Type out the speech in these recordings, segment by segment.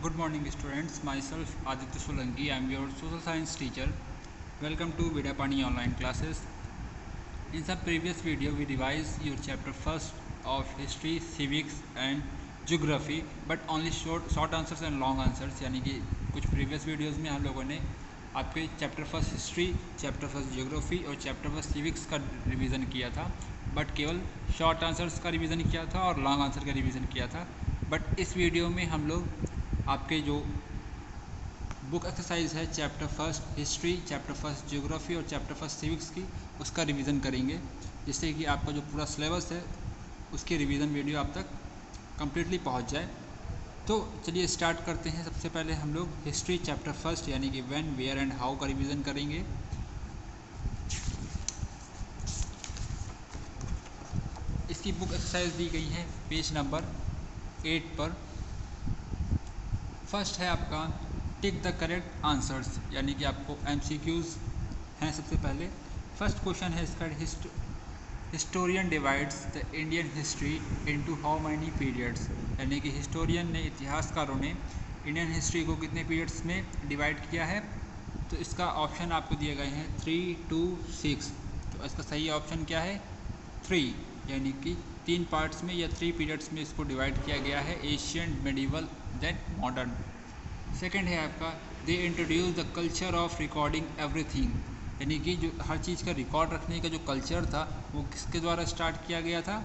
Good morning students, myself Aditya Solanki, I am your social science teacher. Welcome to Vidapani online classes. In some previous video we revised your chapter first of history, civics and geography, but only short answers and long answers. यानी कि कुछ previous videos में हम लोगों ने आपके chapter first history, chapter first geography और chapter first civics का रिवीजन किया था, बट केवल शॉर्ट आंसर्स का रिवीजन किया था और लॉन्ग आंसर का रिवीजन किया था. बट इस वीडियो में हम लोग आपके जो बुक एक्सरसाइज है chapter first history, chapter first geography और चैप्टर फर्स्ट सिविक्स की, उसका रिवीजन करेंगे, जिससे कि आपका जो पूरा सिलेबस है उसकी रिवीजन वीडियो आप तक कम्प्लीटली पहुंच जाए. तो चलिए स्टार्ट करते हैं. सबसे पहले हम लोग हिस्ट्री चैप्टर फर्स्ट यानी कि व्हेन, वेयर एंड हाउ का रिवीजन करेंगे. इसकी बुक एक्सरसाइज दी गई है पेज नंबर 8 पर. फर्स्ट है आपका टिक द करेक्ट आंसर्स, यानी कि आपको MCQs हैं. सबसे पहले फर्स्ट क्वेश्चन है इसका, historian divides the Indian history into how many periods, यानी कि हिस्टोरियन ने, इतिहासकारों ने इंडियन हिस्ट्री को कितने पीरियड्स में डिवाइड किया है. तो इसका ऑप्शन आपको दिए गए हैं 3, 2, 6. तो इसका सही ऑप्शन क्या है? 3, यानी कि 3 पार्ट्स में या 3 पीरियड्स में इसको डिवाइड किया गया है, Asian, medieval then modern. Second है आपका they introduce the culture of recording everything, यानी कि जो हर चीज़ का रिकॉर्ड रखने का जो कल्चर था वो किसके द्वारा स्टार्ट किया गया था?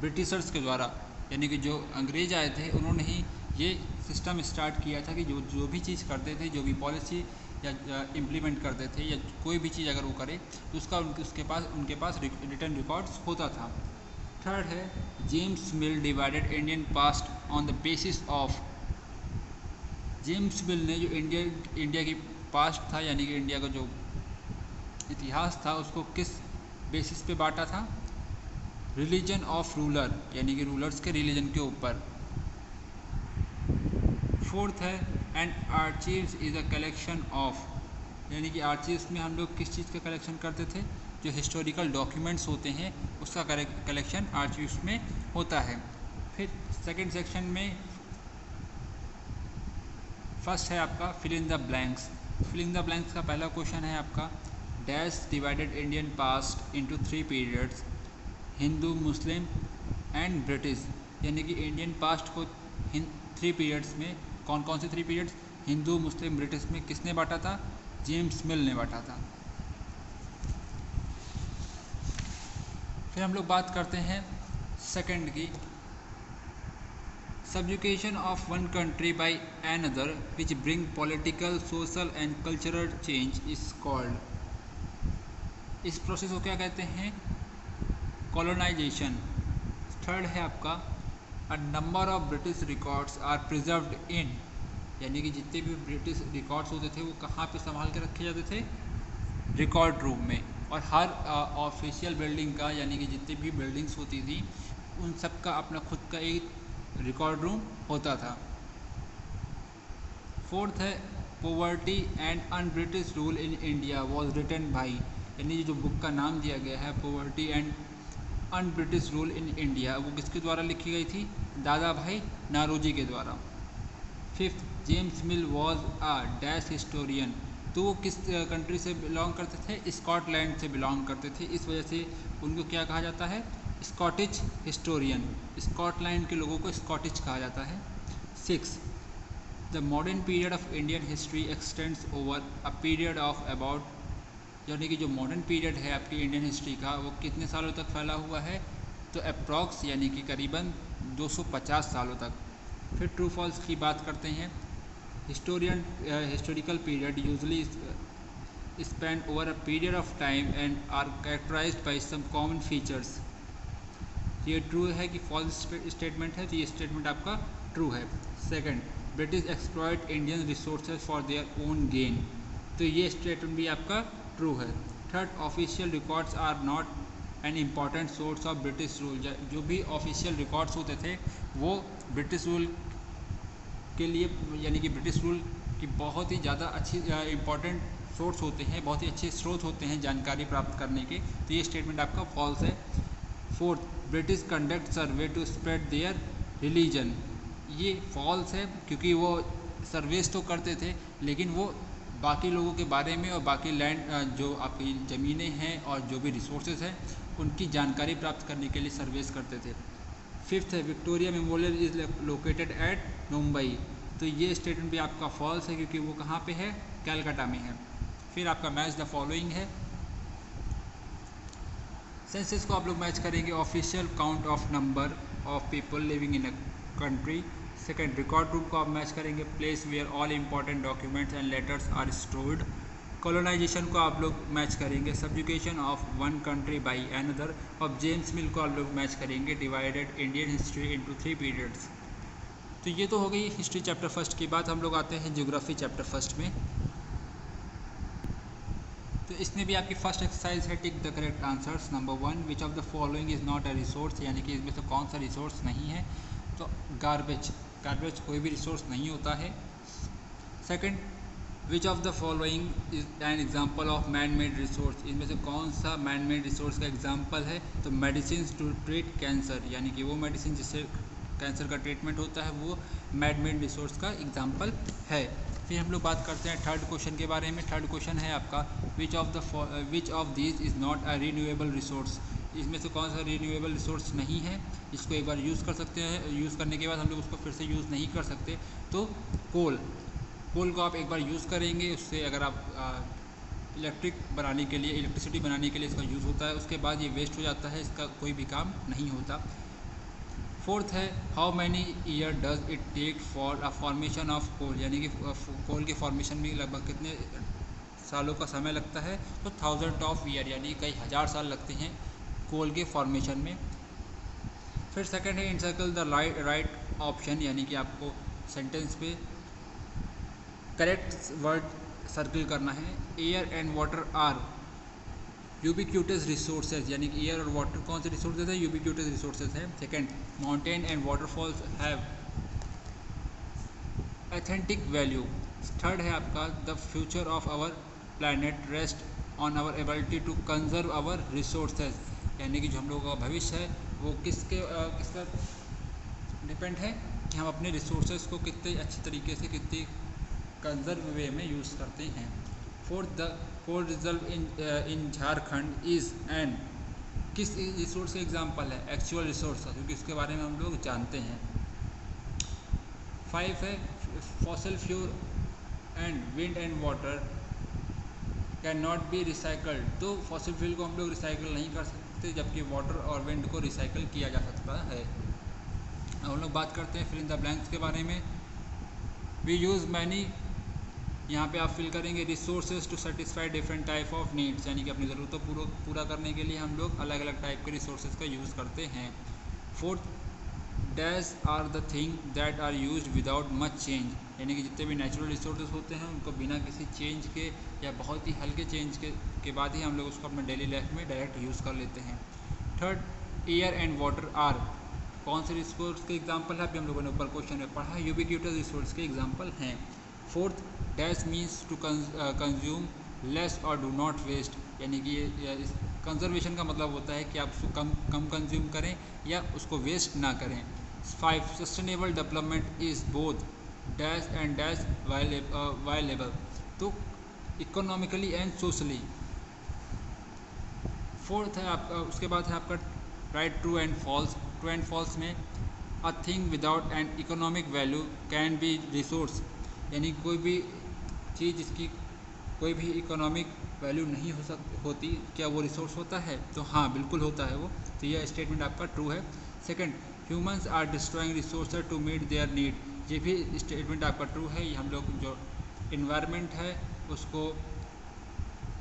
ब्रिटिशर्स के द्वारा. यानी कि जो अंग्रेज आए थे उन्होंने ही ये सिस्टम स्टार्ट किया था कि जो भी चीज़ करते थे, जो भी पॉलिसी या इम्प्लीमेंट करते थे या कोई भी चीज़ अगर वो करे तो उसका उनके पास रिटर्न रिकॉर्ड्स होता था. थर्ड है James mill divided Indian past on the basis of, James मिल ने जो इंडिया की पास्ट था यानी कि इंडिया का जो इतिहास था उसको किस बेसिस पे बांटा था? रिलीजन ऑफ रूलर, यानी कि रूलर्स के रिलीजन के ऊपर. फोर्थ है and archives is a collection of, यानी कि आर्चीव्स में हम लोग किस चीज़ का कलेक्शन करते थे? जो हिस्टोरिकल डॉक्यूमेंट्स होते हैं उसका कलेक्शन आर्चीव्स में होता है. फिर सेकंड सेक्शन में फर्स्ट है आपका fill in the blanks. Fill in the blanks का पहला क्वेश्चन है आपका dash divided Indian past into 3 periods, Hindu, Muslim and British, यानी कि इंडियन पास्ट को 3 पीरियड्स में, कौन कौन से 3 पीरियड्स? हिंदू, मुस्लिम, ब्रिटिश में किसने बांटा था? जेम्स मिल ने बांटा था. फिर हम लोग बात करते हैं सेकंड की, subjugation of one country by another which bring political, social and cultural change is called, इस प्रोसेस को क्या कहते हैं? कॉलोनाइजेशन. थर्ड है आपका a number of British records are preserved in, यानी कि जितने भी ब्रिटिश रिकॉर्ड्स होते थे वो कहाँ पे संभाल के रखे जाते थे? रिकॉर्ड रूम में. और हर ऑफिशियल बिल्डिंग का, यानी कि जितनी भी बिल्डिंग्स होती थी उन सब का अपना खुद का एक रिकॉर्ड रूम होता था. फोर्थ है poverty and un British rule in India was written by, यानी जो बुक का नाम दिया गया है poverty and un British rule in India, वो किसके द्वारा लिखी गई थी? दादा भाई नारोजी के द्वारा. Fifth James mill was a dash historian, तो वो किस कंट्री से बिलोंग करते थे? स्कॉटलैंड से बिलोंग करते थे, इस वजह से उनको क्या कहा जाता है? Scottish historian. स्कॉटलैंड के लोगों को स्कॉटिश कहा जाता है. 6 the modern period of Indian history x tends over a period of about, यानी कि जो मॉडर्न पीरियड है आपकी इंडियन हिस्ट्री का वो कितने सालों तक फैला हुआ है? तो अप्रॉक्स, यानी कि करीबन 250 सालों तक. फिर ट्रू फॉल्स की बात करते हैं. Historical period usually spend over a period of time and are characterised by some common features. ये ट्रू है कि फॉल्स स्टेटमेंट है? तो ये स्टेटमेंट आपका ट्रू है. Second British exploit Indian resources for their own gain, तो ये स्टेटमेंट भी आपका ट्रू है. Third official records are not an important source of British rule, जो भी ऑफिशियल रिकॉर्ड्स होते थे वो ब्रिटिश रूल के लिए, यानी कि ब्रिटिश रूल की बहुत ही ज़्यादा अच्छी इम्पॉर्टेंट सोर्स होते हैं, बहुत ही अच्छे स्रोत होते हैं जानकारी प्राप्त करने के. तो ये स्टेटमेंट आपका फॉल्स है. Fourth British conduct survey to spread their religion, ये फॉल्स है क्योंकि वो सर्वेस तो करते थे, लेकिन वो बाकी लोगों के बारे में और बाकी लैंड जो आपकी ज़मीनें हैं और जो भी रिसोर्सेज हैं उनकी जानकारी प्राप्त करने के लिए सर्वेस करते थे। फिफ्थ है Victoria memorial is located at Mumbai. तो ये स्टेटमेंट भी आपका फॉल्स है, क्योंकि वो कहाँ पे है, कैलकाटा में है। फिर आपका मैच द फॉलोइंग है, सेंसस को आप लोग मैच करेंगे official count of number of people living in a country. Second record room को आप मैच करेंगे place where all important documents and letters are stored. Colonisation को आप लोग मैच करेंगे subjugation of one country by another. और James Mill को आप लोग मैच करेंगे divided Indian history into 3 periods. तो ये तो हो गई हिस्ट्री चैप्टर फर्स्ट की बात। हम लोग आते हैं ज्योग्राफी चैप्टर फर्स्ट में। तो इसमें भी आपकी फर्स्ट एक्सरसाइज है टिक the correct answers. Number 1 which of the following is not a resource, यानी कि इसमें से कौन सा रिसोर्स नहीं है। तो गार्बेज कोई भी रिसोर्स नहीं होता है। Second which of the following is an example of man made resource, इनमें से कौन सा मैन मेड रिसोर्स का एग्जांपल है। तो मेडिसिन टू ट्रीट कैंसर, यानी कि वो मेडिसिन जिससे कैंसर का ट्रीटमेंट होता है वो मैन मेड रिसोर्स का एग्जांपल है। फिर हम लोग बात करते हैं थर्ड क्वेश्चन के बारे में। थर्ड क्वेश्चन है आपका which of these is not a renewable resource, इसमें से कौन सा रीन्यूएबल रिसोर्स नहीं है, इसको एक बार यूज़ कर सकते हैं, यूज़ करने के बाद हम लोग उसको फिर से यूज़ नहीं कर सकते। तो कोल को आप एक बार यूज़ करेंगे, उससे अगर आप इलेक्ट्रिसिटी बनाने के लिए इसका यूज़ होता है, उसके बाद ये वेस्ट हो जाता है, इसका कोई भी काम नहीं होता। फोर्थ है how many year does it take for a formation of coal, यानी कि कोल के फॉर्मेशन में लगभग कितने सालों का समय लगता है। तो 1000 ऑफ ईयर, यानी कई हज़ार साल लगते हैं कोल के फॉर्मेशन में। फिर सेकंड है इनसर्कल द राइट ऑप्शन, यानी कि आपको सेंटेंस पे करेक्ट वर्ड सर्किल करना है। Air and water are ubiquitous resources, यानी कि एयर और वाटर कौन से रिसोर्सेज है, यूबिक्यूटस रिसोर्सेज है। Second mountain and waterfalls have authentic value. Third है आपका the future of our planet rest on our ability to conserve our resources, यानी कि जो हम लोगों का भविष्य है वो किसका डिपेंड है कि हम अपने रिसोर्सेज को कितने अच्छी तरीके से कितनी कंजर्व वे में यूज़ करते हैं। Fourth the coal reserve in Jharkhand is and किस रिसोर्स का एग्जाम्पल है, एक्चुअल रिसोर्स का, क्योंकि इसके बारे में हम लोग जानते हैं। 5 है fossil fuel and wind and water can not be recycled. तो फॉसिल फ्यूल को हम लोग रिसाइकल नहीं कर सकते, जबकि वाटर और विंड को रिसाइकल किया जा सकता है। अब हम लोग बात करते हैं फिल इन द ब्लैंक्स के बारे में। वी यूज़ मैनी, यहाँ पे आप फिल करेंगे resources to satisfy different type of needs, यानी कि अपनी ज़रूरतों को पूरा करने के लिए हम लोग अलग अलग टाइप के रिसोर्सेज का यूज़ करते हैं। Fourth dash are the thing that are used without much change, यानी कि जितने भी नेचुरल रिसोर्सेज होते हैं उनको बिना किसी चेंज के या बहुत ही हल्के चेंज के बाद ही हम लोग उसको अपने डेली लाइफ में डायरेक्ट यूज़ कर लेते हैं। Third air and water are कौन से रिसोर्स के एग्जाम्पल है, अभी हम लोगों ने ऊपर क्वेश्चन में पढ़ा है, यूबिक्यूटस रिसोर्स के एग्जाम्पल हैं। Fourth dash means to consume less और डू नॉट वेस्ट, यानी कि कंजर्वेशन का मतलब होता है कि आप उसको कम कंज्यूम करें या उसको वेस्ट ना करें। 5 sustainable development is both dash and dash viable, तो इकोनॉमिकली एंड सोशली। फोर्थ है आपका, उसके बाद है आपका right true and false. True and false में a thing without an economic value can be resource, यानी कोई भी चीज़ जिसकी कोई भी इकोनॉमिक वैल्यू नहीं होती, क्या वो रिसोर्स होता है। तो हाँ बिल्कुल होता है वो, तो यह स्टेटमेंट आपका ट्रू है। Second humans are destroying resources to meet their need, ये भी स्टेटमेंट आपका ट्रू है। ये हम लोग जो इन्वायरमेंट है उसको,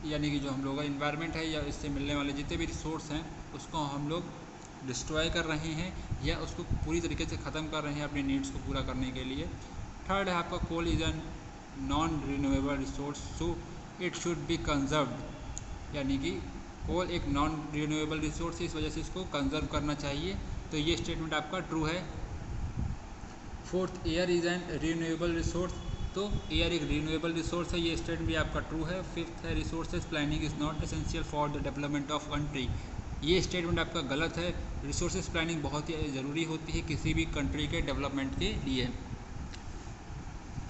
यानी कि जो हम लोग का इन्वायरमेंट है या इससे मिलने वाले जितने भी रिसोर्स हैं उसको हम लोग डिस्ट्रॉय कर रहे हैं या उसको पूरी तरीके से ख़त्म कर रहे हैं अपने नीड्स को पूरा करने के लिए। थर्ड है आपका coal is an non renewable resource so it should be conserved, यानी कि कोल एक नॉन रिन्यूएबल रिसोर्स है, इस वजह से इसको कंजर्व करना चाहिए। तो ये स्टेटमेंट आपका ट्रू है। Fourth air is an renewable resource, तो एयर एक रिन्यूएबल रिसोर्स है, ये स्टेटमेंट भी आपका ट्रू है। फिफ्थ है resources planning is not essential for the development of country, ये स्टेटमेंट आपका गलत है। रिसोर्सेज प्लानिंग बहुत ही ज़रूरी होती है किसी भी कंट्री के डेवलपमेंट के लिए।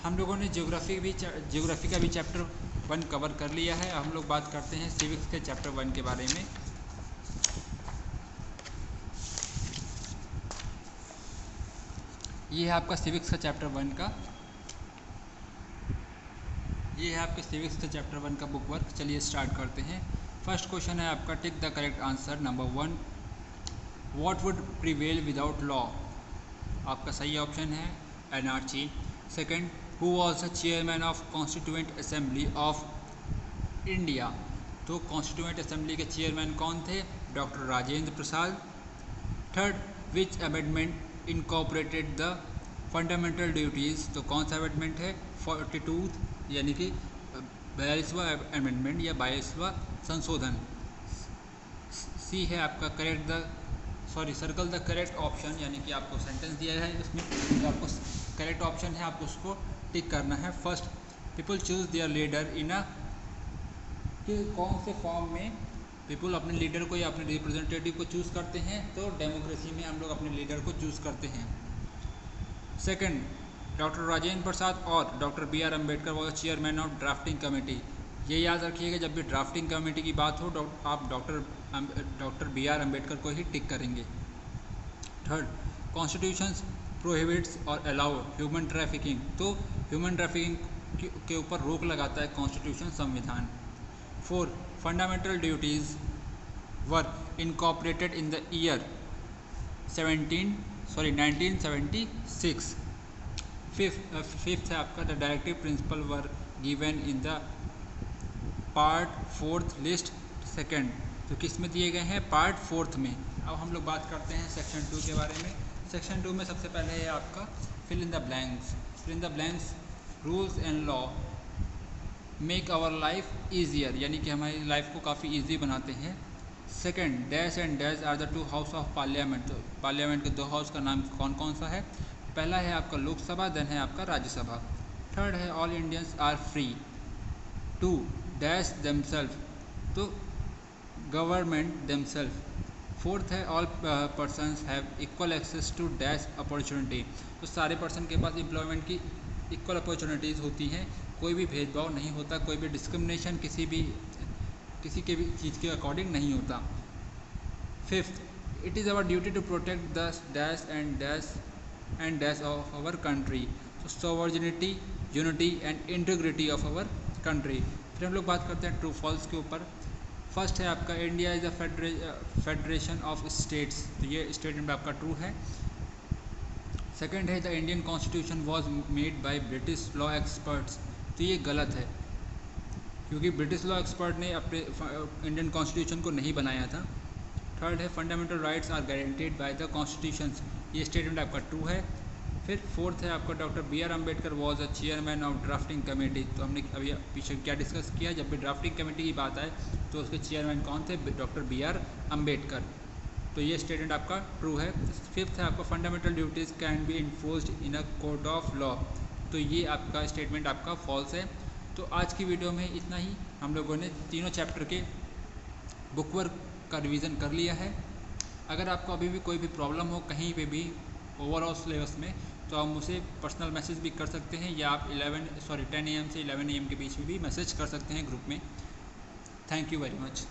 हम लोगों ने ज्योग्राफी का भी चैप्टर 1 कवर कर लिया है। हम लोग बात करते हैं सिविक्स के चैप्टर 1 के बारे में। ये है आपका सिविक्स का चैप्टर 1 का, ये है आपके सिविक्स के चैप्टर 1 का बुक वर्क। चलिए स्टार्ट करते हैं। फर्स्ट क्वेश्चन है आपका, tick the correct answer. Number 1, what would prevail without law? आपका सही ऑप्शन है anarchy. Second, who was the chairman of constituent assembly of India? तो कॉन्स्टिट्यूएंट असेंबली के चेयरमैन कौन थे? Doctor Rajendra Prasad. Third, which amendment incorporated the fundamental duties? तो कौन सा अमेंडमेंट है? 42 यानी कि 42वां अमेंडमेंट या 22वां संशोधन। सी है आपका सर्कल द करेक्ट ऑप्शन, यानी कि आपको सेंटेंस दिया है इसमें, जो आपको करेक्ट ऑप्शन है आपको उसको टिक करना है। First, people choose their leader in a, कि कौन से फॉर्म में पीपल अपने लीडर को या अपने रिप्रेजेंटेटिव को चूज़ करते हैं? तो डेमोक्रेसी में हम लोग अपने लीडर को चूज़ करते हैं। सेकंड, डॉक्टर राजेंद्र प्रसाद और doctor B.R. Ambedkar was chairman of drafting committee. ये याद रखिएगा, जब भी ड्राफ्टिंग कमेटी की बात हो आप डॉक्टर B.R. अम्बेडकर को ही टिक करेंगे। थर्ड, कॉन्स्टिट्यूशन प्रोहिबिट्स और अलाउ ह्यूमन ट्रैफिकिंग। तो ह्यूमन ट्रैफिकिंग के ऊपर रोक लगाता है कॉन्स्टिट्यूशन, संविधान। Fourth, fundamental duties were incorporated in the year 1976। Fifth है आपका, the directive principle were given in the part 4th list second. तो किस में दिए गए हैं? पार्ट 4th में। अब हम लोग बात करते हैं सेक्शन 2 के बारे में। सेक्शन 2 में सबसे पहले है आपका fill in the blanks. Fill in the blanks, rules and law make our life easier, यानी कि हमारी लाइफ को काफ़ी ईजी बनाते हैं। Second, dash and dash are the 2 house of parliament. तो पार्लियामेंट के 2 हाउस का नाम कौन कौन सा है? पहला है आपका लोकसभा, देन है आपका राज्यसभा। थर्ड है all Indians are free to dash themselves, तो गवर्नमेंट देमसेल्फ। फोर्थ है all persons have equal access to dash opportunity, तो सारे पर्सन के पास एम्प्लॉयमेंट की इक्वल अपॉर्चुनिटीज़ होती हैं, कोई भी भेदभाव नहीं होता, कोई भी डिस्क्रिमिनेशन किसी के भी चीज़ के अकॉर्डिंग नहीं होता। Fifth, it is our duty to protect the dash and dash of our country, तो sovereignty, unity and integrity of our country. फिर हम लोग बात करते हैं ट्रू फॉल्स के ऊपर। फर्स्ट है आपका, India is a federation of states, तो ये स्टेटमेंट आपका ट्रू है। सेकंड है, the Indian constitution was made by British law experts, तो ये गलत है, क्योंकि ब्रिटिश लॉ एक्सपर्ट ने अपने इंडियन कॉन्स्टिट्यूशन को नहीं बनाया था। थर्ड है, fundamental rights are guaranteed by the constitution, ये स्टेटमेंट आपका ट्रू है। फिर फोर्थ है आपका, doctor B.R. Ambedkar was a chairman of drafting committee, तो हमने अभी पीछे क्या डिस्कस किया, जब भी ड्राफ्टिंग कमेटी की बात आए तो उसके चेयरमैन कौन थे? Doctor B.R. अम्बेडकर, तो ये स्टेटमेंट आपका ट्रू है। फिफ्थ है आपका, fundamental duties can be enforced in a court of law, तो ये आपका स्टेटमेंट आपका फॉल्स है। तो आज की वीडियो में इतना ही, हम लोगों ने तीनों चैप्टर के बुक वर्क का रिवीजन कर लिया है। अगर आपको अभी भी कोई भी प्रॉब्लम हो कहीं पे भी ओवरऑल सिलेबस में, तो आप मुझे पर्सनल मैसेज भी कर सकते हैं, या आप 10 AM से 11 AM के बीच में भी मैसेज कर सकते हैं ग्रुप में। Thank you very much.